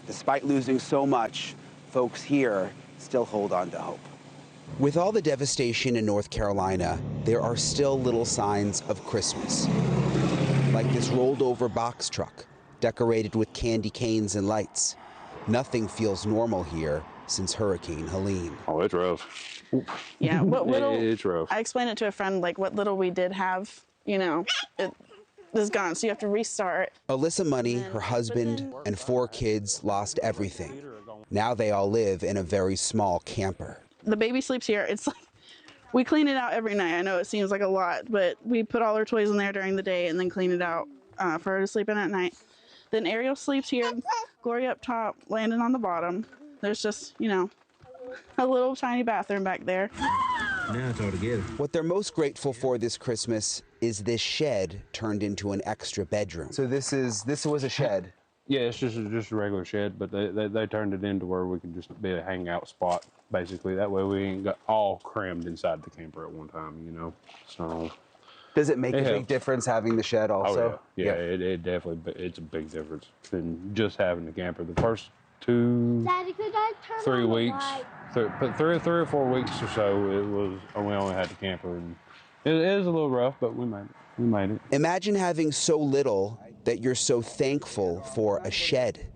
despite losing so much, folks here still hold on to hope. With all the devastation in North Carolina, there are still little signs of Christmas. Like this rolled over box truck, decorated with candy canes and lights. Nothing feels normal here since Hurricane Helene. Oh, it's rough. Yeah, what little, it's rough. I explained it to a friend, like what little we did have, you know, it is gone, so you have to restart. Alyssa Money, her husband, and 4 kids lost everything. Now they all live in a very small camper. The baby sleeps here. It's like, we clean it out every night. I know it seems like a lot, but we put all our toys in there during the day and then clean it out for her to sleep in at night. Then Ariel sleeps here, Gloria up top, Landon on the bottom. There's just, you know, a little tiny bathroom back there. Now it's all together. What they're most grateful for this Christmas is this shed turned into an extra bedroom. So this was a shed? Yeah, it's just a regular shed, but they turned it into where we can just be a hangout spot, basically. That way we ain't got all crammed inside the camper at one time, you know. So does it make a big difference having the shed also? Oh, yeah. It definitely, it's a big difference than just having the camper. The first 2, 3 weeks, 3 or 4 weeks or so, it was, we only had the camper, and it is a little rough, but we made it. Imagine having so little that you're so thankful for a shed.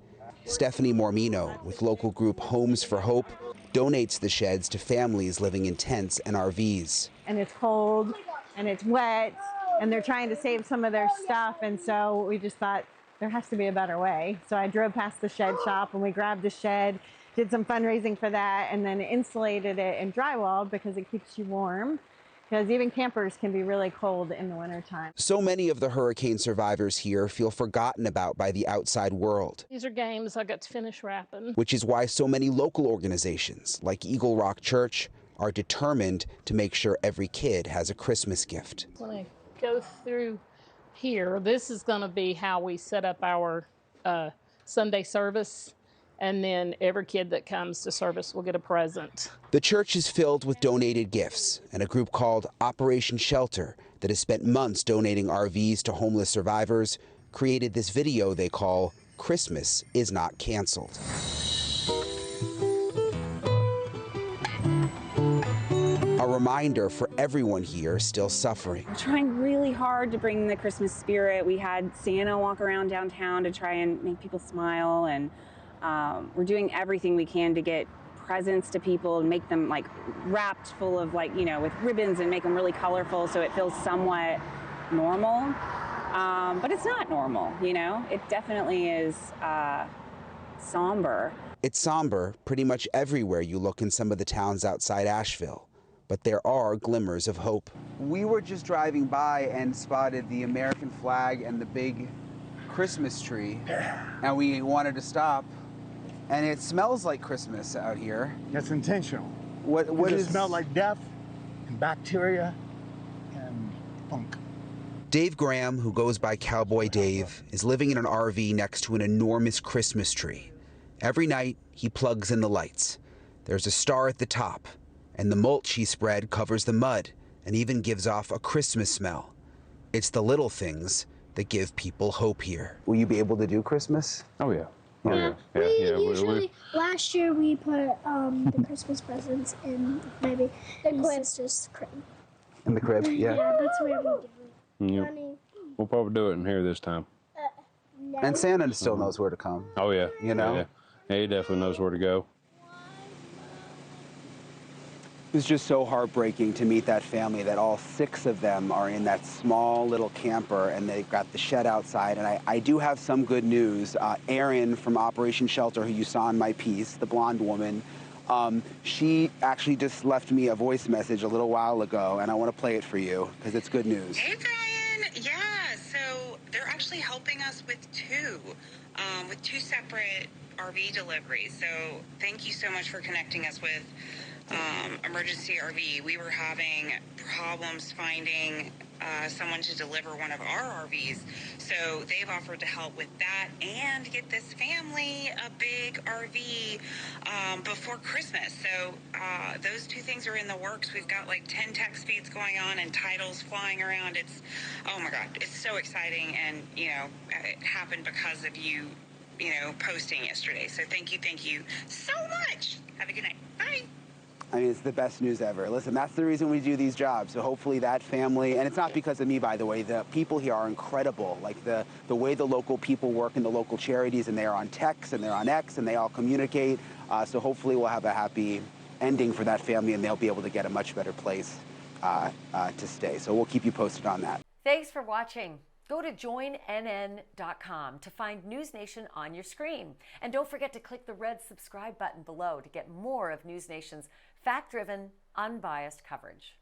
Stephanie Mormino with local group Homes for Hope donates the sheds to families living in tents and RVs. And it's cold and it's wet and they're trying to save some of their stuff, and so we just thought there has to be a better way. So I drove past the shed shop and we grabbed a shed, did some fundraising for that, and then insulated it and drywalled because it keeps you warm. Because even campers can be really cold in the wintertime. So many of the hurricane survivors here feel forgotten about by the outside world. These are games I got to finish wrapping. Which is why so many local organizations, like Eagle Rock Church, are determined to make sure every kid has a Christmas gift. When I go through here, this is going to be how we set up our Sunday service. And then every kid that comes to service will get a present. The church is filled with donated gifts, and a group called Operation Shelter that has spent months donating RVs to homeless survivors created this video they call Christmas is Not Canceled. A reminder for everyone here still suffering. We're trying really hard to bring the Christmas spirit. We had Santa walk around downtown to try and make people smile, and we're doing everything we can to get presents to people and make them like wrapped full of, like, you know, with ribbons, and make them really colorful so it feels somewhat normal. But it's not normal, you know? It definitely is somber. It's somber pretty much everywhere you look in some of the towns outside Asheville. But there are glimmers of hope. We were just driving by and spotted the American flag and the big Christmas tree, and we wanted to stop. And it smells like Christmas out here. That's intentional. What does it smell like? Death and bacteria and funk. Dave Graham, who goes by Cowboy Dave, is living in an RV next to an enormous Christmas tree. Every night, he plugs in the lights. There's a star at the top, and the mulch he spread covers the mud and even gives off a Christmas smell. It's the little things that give people hope here. Will you be able to do Christmas? Oh, yeah. Usually, last year we put the Christmas presents in maybe my sister's crib. In the crib, yeah. Yeah, that's where we do it. Yep. We'll probably do it in here this time. No. And Santa still knows where to come. Oh, yeah. You know? Yeah, he definitely knows where to go. It was just so heartbreaking to meet that family that all 6 of them are in that small little camper, and they've got the shed outside. And I do have some good news. Erin from Operation Shelter, who you saw in my piece, the blonde woman, she actually just left me a voice message a little while ago, and I want to play it for you because it's good news. Hey, Brian. Yeah, so they're actually helping us with two separate RV deliveries. So thank you so much for connecting us with Emergency RV. We were having problems finding someone to deliver one of our RVs, so they've offered to help with that and get this family a big RV before Christmas. So those 2 things are in the works. We've got like 10 text feeds going on and titles flying around. It's, oh my God, it's so exciting, and you know, it happened because of you posting yesterday. So thank you so much. Have a good night. Bye. I mean, it's the best news ever. Listen, that's the reason we do these jobs. So hopefully that family, and it's not because of me, by the way, the people here are incredible. Like the way the local people work in the local charities, and they are on text and they're on X and they all communicate. So hopefully we'll have a happy ending for that family and they'll be able to get a much better place to stay. So we'll keep you posted on that. Thanks for watching. Go to joinnn.com to find NewsNation on your screen. And don't forget to click the red subscribe button below to get more of NewsNation's fact-driven, unbiased coverage.